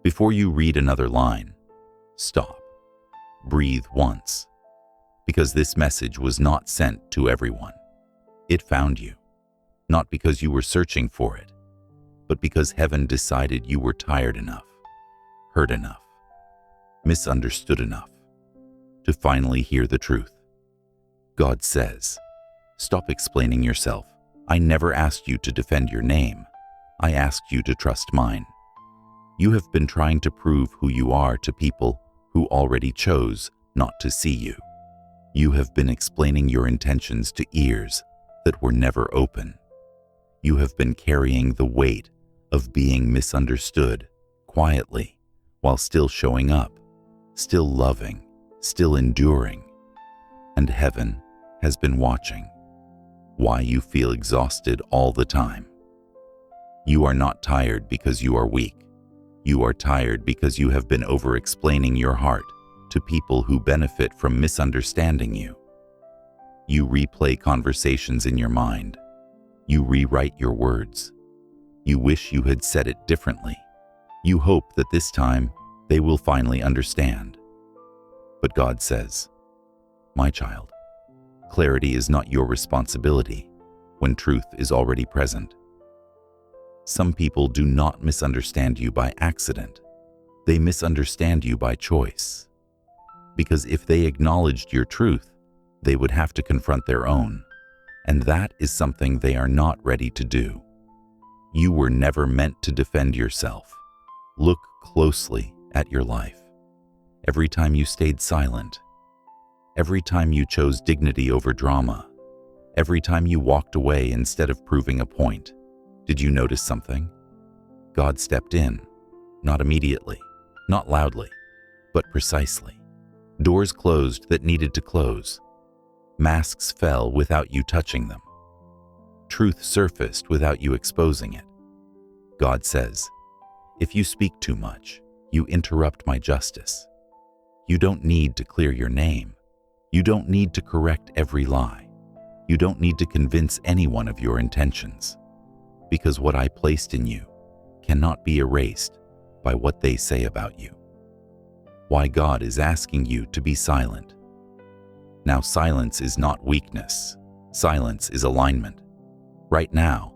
Before you read another line, stop. Breathe once. Because this message was not sent to everyone. It found you. Not because you were searching for it, but because heaven decided you were tired enough, hurt enough, misunderstood enough to finally hear the truth. God says, stop explaining yourself. I never asked you to defend your name. I asked you to trust mine. You have been trying to prove who you are to people who already chose not to see you. You have been explaining your intentions to ears that were never open. You have been carrying the weight of being misunderstood quietly while still showing up, still loving, still enduring. And heaven has been watching. Why you feel exhausted all the time. You are not tired because you are weak. You are tired because you have been over-explaining your heart to people who benefit from misunderstanding you. You replay conversations in your mind. You rewrite your words. You wish you had said it differently. You hope that this time they will finally understand. But God says, my child, clarity is not your responsibility when truth is already present. Some people do not misunderstand you by accident. They misunderstand you by choice. Because if they acknowledged your truth, they would have to confront their own, and that is something they are not ready to do. You were never meant to defend yourself. Look closely at your life. Every time you stayed silent, every time you chose dignity over drama, every time you walked away instead of proving a point, did you notice something? God stepped in, not immediately, not loudly, but precisely. Doors closed that needed to close. Masks fell without you touching them. Truth surfaced without you exposing it. God says, if you speak too much, you interrupt my justice. You don't need to clear your name. You don't need to correct every lie. You don't need to convince anyone of your intentions. Because what I placed in you cannot be erased by what they say about you. Why God is asking you to be silent. Now, silence is not weakness. Silence is alignment. Right now,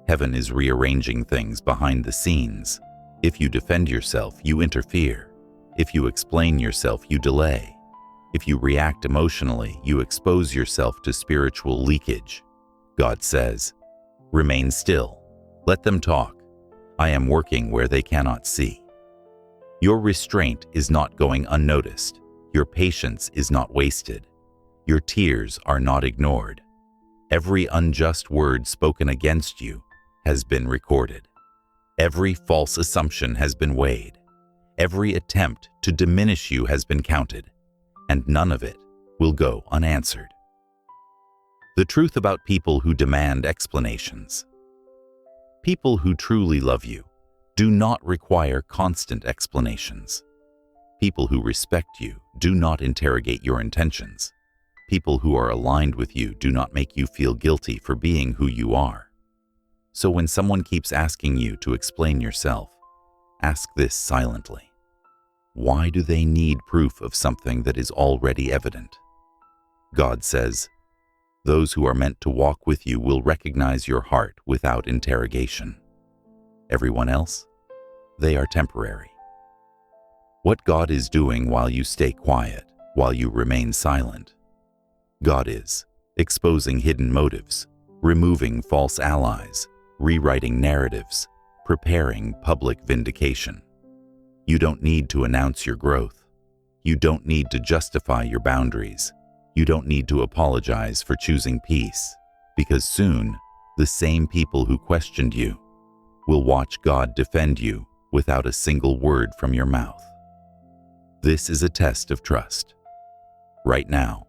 heaven is rearranging things behind the scenes. If you defend yourself, you interfere. If you explain yourself, you delay. If you react emotionally, you expose yourself to spiritual leakage. God says, remain still. Let them talk. I am working where they cannot see. Your restraint is not going unnoticed. Your patience is not wasted. Your tears are not ignored. Every unjust word spoken against you has been recorded. Every false assumption has been weighed. Every attempt to diminish you has been counted, and none of it will go unanswered. The truth about people who demand explanations. People who truly love you do not require constant explanations. People who respect you do not interrogate your intentions. People who are aligned with you do not make you feel guilty for being who you are. So when someone keeps asking you to explain yourself, ask this silently. Why do they need proof of something that is already evident? God says, those who are meant to walk with you will recognize your heart without interrogation. Everyone else, they are temporary. What God is doing while you stay quiet, while you remain silent, God is exposing hidden motives, removing false allies, rewriting narratives, preparing public vindication. You don't need to announce your growth. You don't need to justify your boundaries. You don't need to apologize for choosing peace, because soon the same people who questioned you will watch God defend you without a single word from your mouth. This is a test of trust. Right now,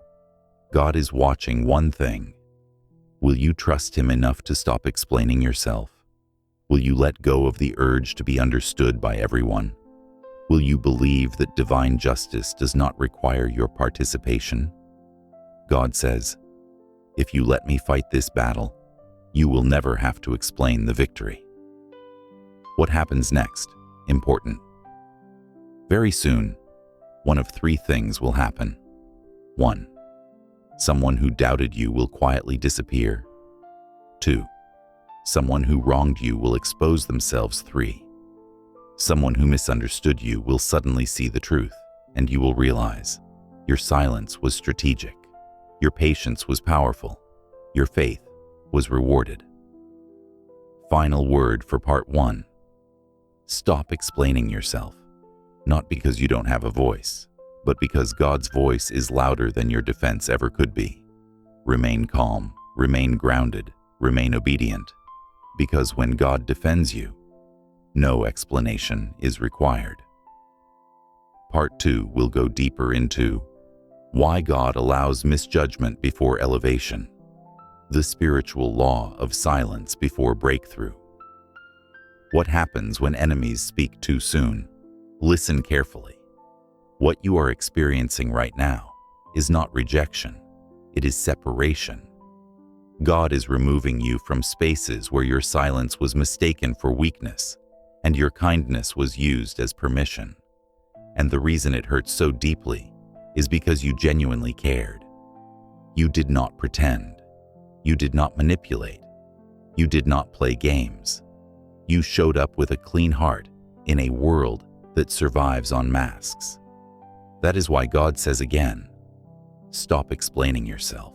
God is watching one thing. Will you trust Him enough to stop explaining yourself? Will you let go of the urge to be understood by everyone? Will you believe that divine justice does not require your participation? God says, if you let me fight this battle, you will never have to explain the victory. What happens next? Important. Very soon, one of three things will happen. 1. Someone who doubted you will quietly disappear. 2. Someone who wronged you will expose themselves. 3. Someone who misunderstood you will suddenly see the truth, and you will realize your silence was strategic, your patience was powerful, your faith was rewarded. Final word for part 1. Stop explaining yourself, not because you don't have a voice, but because God's voice is louder than your defense ever could be. Remain calm, remain grounded, remain obedient, because when God defends you, no explanation is required. Part 2 will go deeper into why God allows misjudgment before elevation, the spiritual law of silence before breakthrough. What happens when enemies speak too soon? Listen carefully. What you are experiencing right now is not rejection, it is separation. God is removing you from spaces where your silence was mistaken for weakness and your kindness was used as permission. And the reason it hurts so deeply is because you genuinely cared. You did not pretend. You did not manipulate. You did not play games. You showed up with a clean heart in a world that survives on masks. That is why God says again, stop explaining yourself.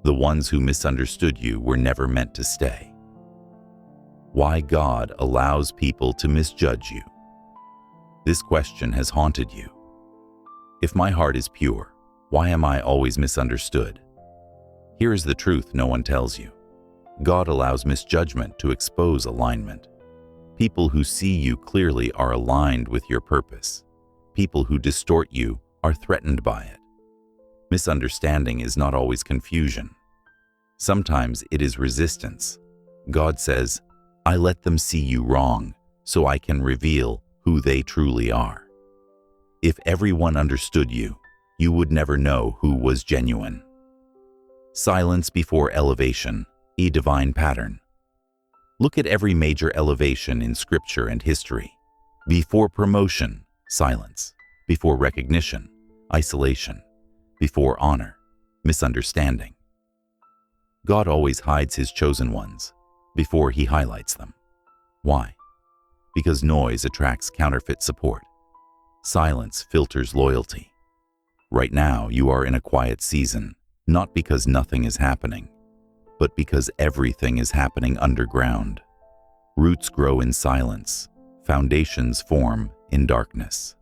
The ones who misunderstood you were never meant to stay. Why God allows people to misjudge you. This question has haunted you. If my heart is pure, why am I always misunderstood? Here is the truth no one tells you. God allows misjudgment to expose alignment. People who see you clearly are aligned with your purpose. People who distort you are threatened by it. Misunderstanding is not always confusion. Sometimes it is resistance. God says, I let them see you wrong so I can reveal who they truly are. If everyone understood you, you would never know who was genuine. Silence before elevation, a divine pattern. Look at every major elevation in scripture and history. Before promotion, silence. Before recognition, isolation. Before honor, misunderstanding. God always hides his chosen ones before he highlights them. Why? Because noise attracts counterfeit support. Silence filters loyalty. Right now, you are in a quiet season, not because nothing is happening, but because everything is happening underground. Roots grow in silence. Foundations form in darkness.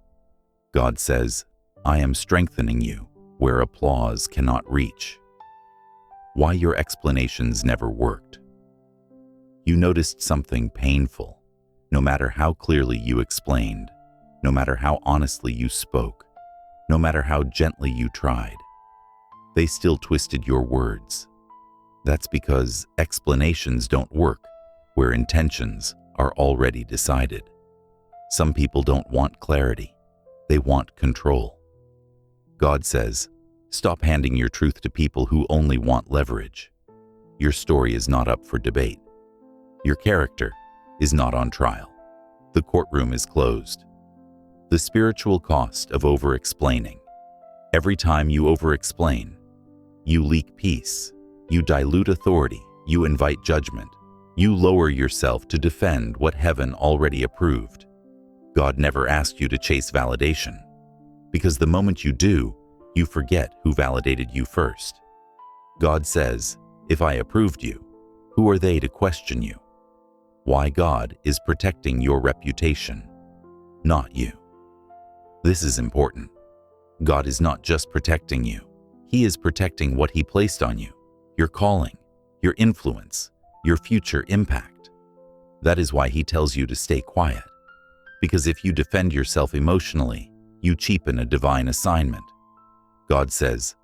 God says, I am strengthening you where applause cannot reach. Why your explanations never worked. You noticed something painful. No matter how clearly you explained, no matter how honestly you spoke, no matter how gently you tried, they still twisted your words. That's because explanations don't work where intentions are already decided. Some people don't want clarity. They want control. God says, stop handing your truth to people who only want leverage. Your story is not up for debate. Your character is not on trial. The courtroom is closed. The spiritual cost of over-explaining. Every time you over-explain, you leak peace, you dilute authority, you invite judgment, you lower yourself to defend what heaven already approved. God never asked you to chase validation, because the moment you do, you forget who validated you first. God says, if I approved you, who are they to question you? Why God is protecting your reputation, not you. This is important. God is not just protecting you. He is protecting what He placed on you, your calling, your influence, your future impact. That is why He tells you to stay quiet. Because if you defend yourself emotionally, you cheapen a divine assignment. God says,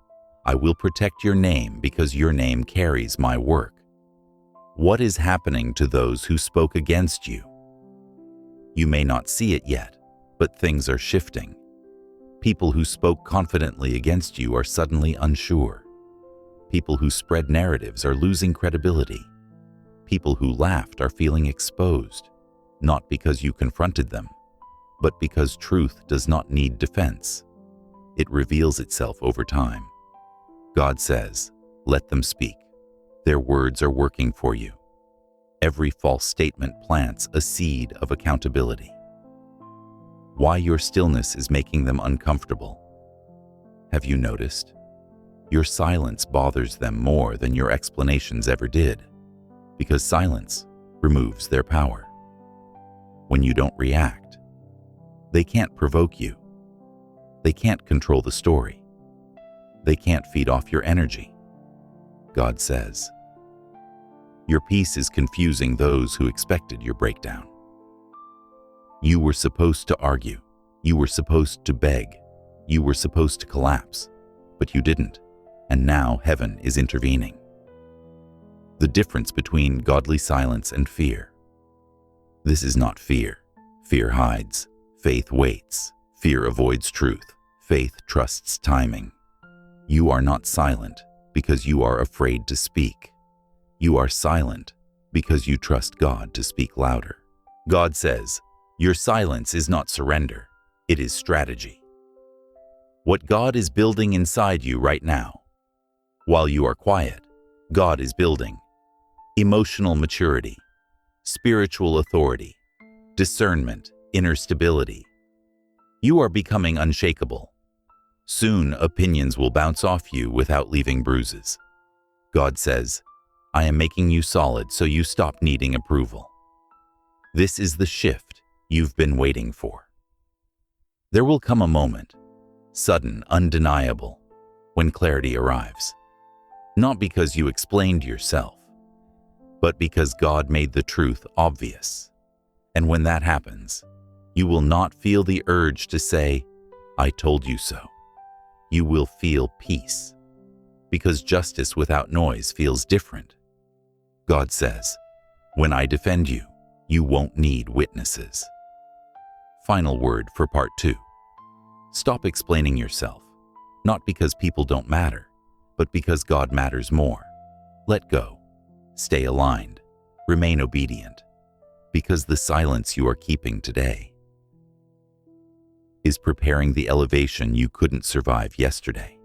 I will protect your name because your name carries my work. What is happening to those who spoke against you? You may not see it yet, but things are shifting. People who spoke confidently against you are suddenly unsure. People who spread narratives are losing credibility. People who laughed are feeling exposed, not because you confronted them, but because truth does not need defense. It reveals itself over time. God says, "Let them speak. Their words are working for you." Every false statement plants a seed of accountability. Why your stillness is making them uncomfortable. Have you noticed? Your silence bothers them more than your explanations ever did, because silence removes their power. When you don't react, they can't provoke you. They can't control the story. They can't feed off your energy. God says, "Your peace is confusing those who expected your breakdown." You were supposed to argue. You were supposed to beg. You were supposed to collapse, but you didn't, and now heaven is intervening. The difference between godly silence and fear. This is not fear. Fear hides. Faith waits. Fear avoids truth. Faith trusts timing. You are not silent because you are afraid to speak. You are silent because you trust God to speak louder. God says, "Your silence is not surrender, it is strategy." What God is building inside you right now, while you are quiet, God is building emotional maturity, spiritual authority, discernment, inner stability. You are becoming unshakable. Soon opinions will bounce off you without leaving bruises. God says, "I am making you solid so you stop needing approval." This is the shift you've been waiting for. There will come a moment, sudden, undeniable, when clarity arrives. Not because you explained yourself, but because God made the truth obvious. And when that happens, you will not feel the urge to say, "I told you so." You will feel peace, because justice without noise feels different. God says, "When I defend you, you won't need witnesses." Final word for part 2. Stop explaining yourself, not because people don't matter, but because God matters more. Let go. Stay aligned. Remain obedient, because the silence you are keeping today is preparing the elevation you couldn't survive yesterday.